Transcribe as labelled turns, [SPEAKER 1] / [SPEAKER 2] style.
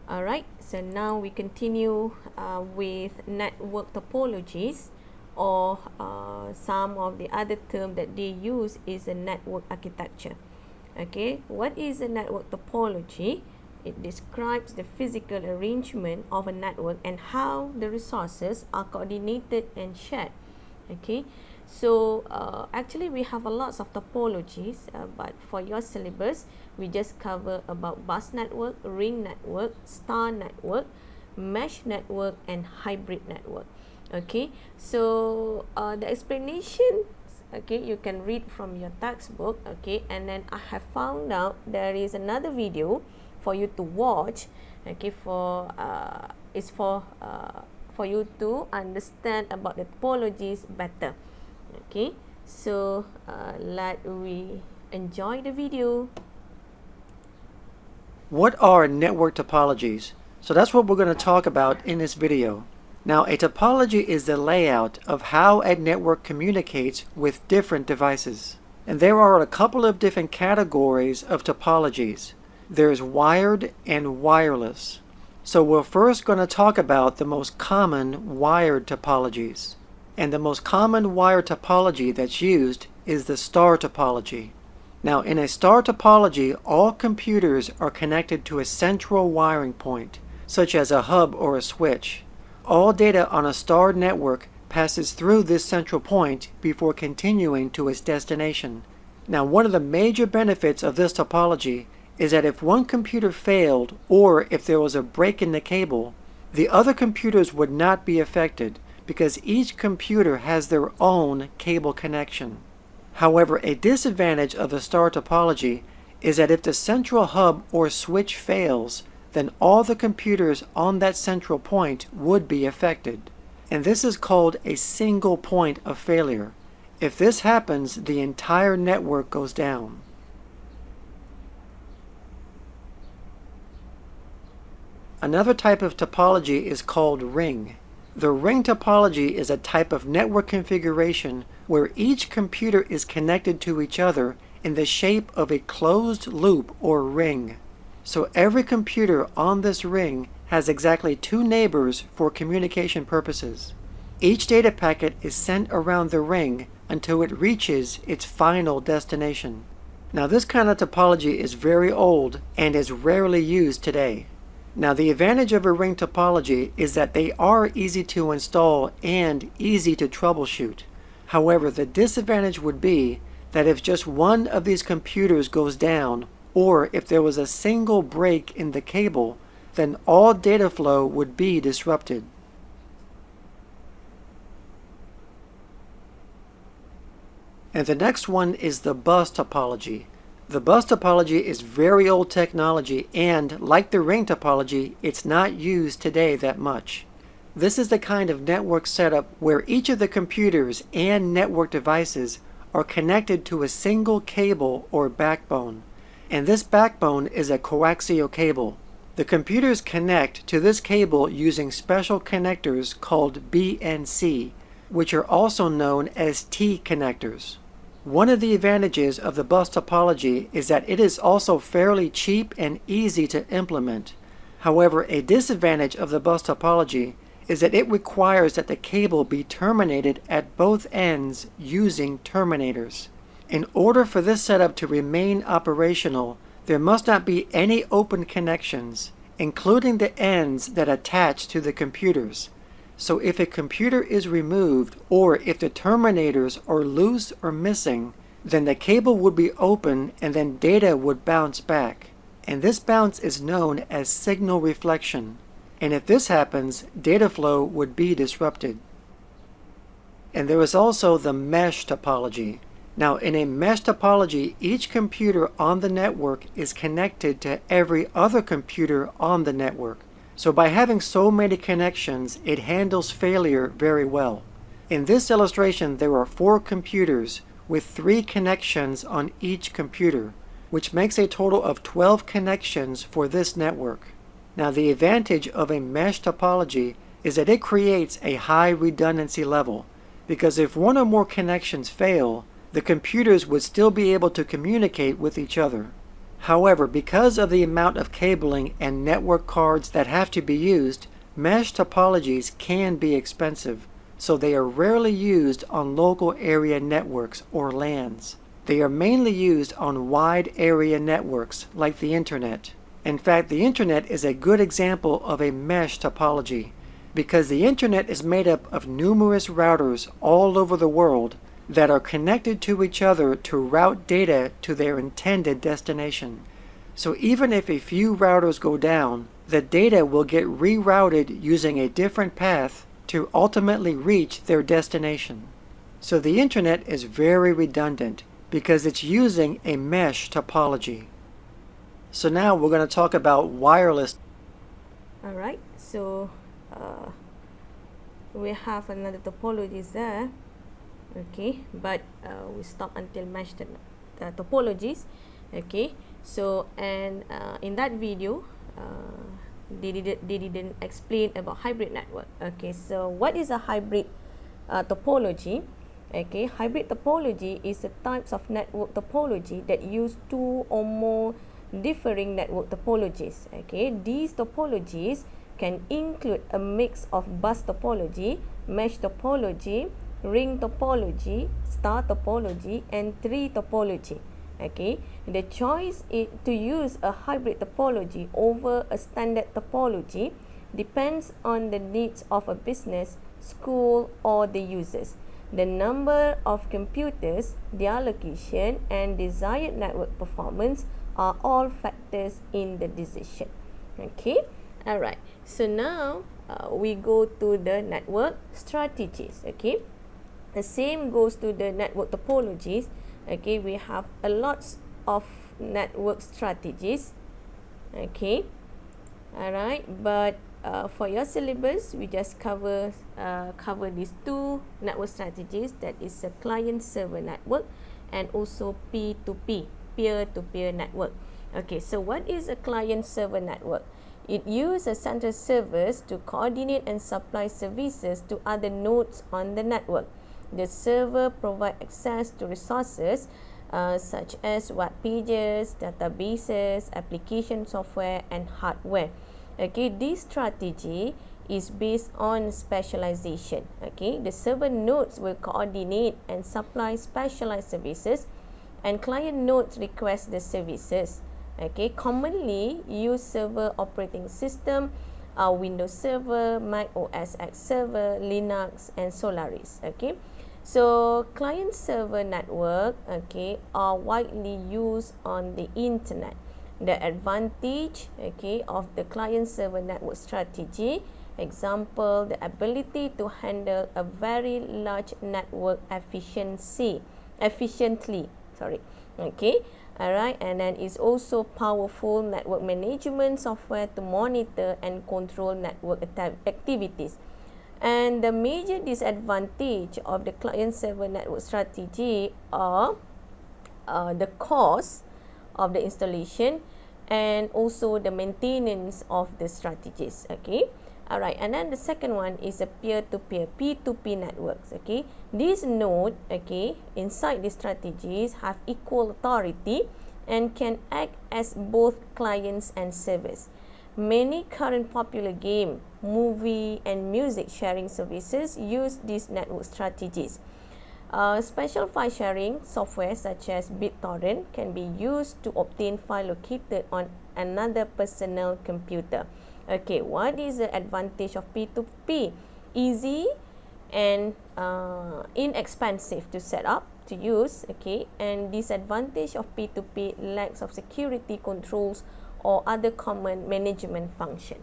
[SPEAKER 1] Alright, so now we continue with network topologies, or some of the other term that they use is a network architecture. Okay, what is a network topology? It describes the physical arrangement of a network and how the resources are coordinated and shared. Okay, so actually we have a lots of topologies, but for your syllabus we just cover about bus network, ring network, star network, mesh network, and hybrid network. Okay, so the explanation, okay, you can read from your textbook. Okay, and then I have found out there is another video for you to watch. Okay, it's for you to understand about the topologies better. Okay, so let we enjoy the video.
[SPEAKER 2] What are network topologies? So that's what we're going to talk about in this video. Now, a topology is the layout of how a network communicates with different devices. And there are a couple of different categories of topologies. There's wired and wireless. So we're first going to talk about the most common wired topologies. And the most common wired topology that's used is the star topology. Now, in a star topology, all computers are connected to a central wiring point, such as a hub or a switch. All data on a star network passes through this central point before continuing to its destination. Now, one of the major benefits of this topology is that if one computer failed, or if there was a break in the cable, the other computers would not be affected because each computer has their own cable connection. However, a disadvantage of the star topology is that if the central hub or switch fails, then all the computers on that central point would be affected. And this is called a single point of failure. If this happens, the entire network goes down. Another type of topology is called ring. The ring topology is a type of network configuration where each computer is connected to each other in the shape of a closed loop or ring. So every computer on this ring has exactly two neighbors for communication purposes. Each data packet is sent around the ring until it reaches its final destination. Now, this kind of topology is very old and is rarely used today. Now, the advantage of a ring topology is that they are easy to install and easy to troubleshoot. However, the disadvantage would be that if just one of these computers goes down, or if there was a single break in the cable, then all data flow would be disrupted. And the next one is the bus topology. The bus topology is very old technology, and like the ring topology, it's not used today that much. This is the kind of network setup where each of the computers and network devices are connected to a single cable or backbone. And this backbone is a coaxial cable. The computers connect to this cable using special connectors called BNC, which are also known as T connectors. One of the advantages of the bus topology is that it is also fairly cheap and easy to implement. However, a disadvantage of the bus topology is that it requires that the cable be terminated at both ends using terminators. In order for this setup to remain operational, there must not be any open connections, including the ends that attach to the computers. So if a computer is removed, or if the terminators are loose or missing, then the cable would be open and then data would bounce back. And this bounce is known as signal reflection. And if this happens, data flow would be disrupted. And there is also the mesh topology. Now, in a mesh topology, each computer on the network is connected to every other computer on the network. So by having so many connections, it handles failure very well. In this illustration, there are 4 computers with 3 connections on each computer, which makes a total of 12 connections for this network. Now, the advantage of a mesh topology is that it creates a high redundancy level, because if one or more connections fail, the computers would still be able to communicate with each other. However, because of the amount of cabling and network cards that have to be used, mesh topologies can be expensive, so they are rarely used on local area networks or LANs. They are mainly used on wide area networks like the Internet. In fact, the Internet is a good example of a mesh topology because the Internet is made up of numerous routers all over the world that are connected to each other to route data to their intended destination. So even if a few routers go down, the data will get rerouted using a different path to ultimately reach their destination. So the Internet is very redundant because it's using a mesh topology. So now we're going to talk about wireless.
[SPEAKER 1] Alright, so we have another topologies there. Okay, but we stop until mesh topologies. Okay, so and in that video they didn't explain about hybrid network. Okay, so what is a hybrid topology? Okay, hybrid topology is a types of network topology that use two or more differing network topologies. Okay, these topologies can include a mix of bus topology, mesh topology, ring topology, star topology, and tree topology. Okay, the choice to use a hybrid topology over a standard topology depends on the needs of a business, school, or the users. The number of computers, their location, and desired network performance are all factors in the decision. Okay, alright. So now we go to the network strategies. Okay, the same goes to the network topologies. Okay, we have a lot of network strategies. Okay, alright, but for your syllabus, we just cover these two network strategies, that is a client-server network and also P2P, peer-to-peer network. Okay, so what is a client-server network? It uses central servers to coordinate and supply services to other nodes on the network. The server provides access to resources such as web pages, databases, application software, and hardware. Okay, this strategy is based on specialization. Okay, the server nodes will coordinate and supply specialized services, and client nodes request the services. Okay, commonly used server operating system are Windows Server, Mac OS X Server, Linux, and Solaris. Okay, so client server network, okay, are widely used on the internet. The advantage, okay, of the client server network strategy, example, the ability to handle a very large network efficiently. Okay, alright, and then it's also powerful network management software to monitor and control network activities. And the major disadvantage of the client-server network strategy are the cost of the installation and also the maintenance of the strategies. Okay, alright, and then the second one is a peer-to-peer, P2P networks. Okay, this node, okay, inside the strategies have equal authority and can act as both clients and servers. Many current popular game, movie, and music sharing services use these network strategies. Special file sharing software such as BitTorrent can be used to obtain file located on another personal computer. Okay, what is the advantage of P2P? Easy and inexpensive to set up, to use. Okay, and disadvantage of P2P, lacks of security controls or other common management function.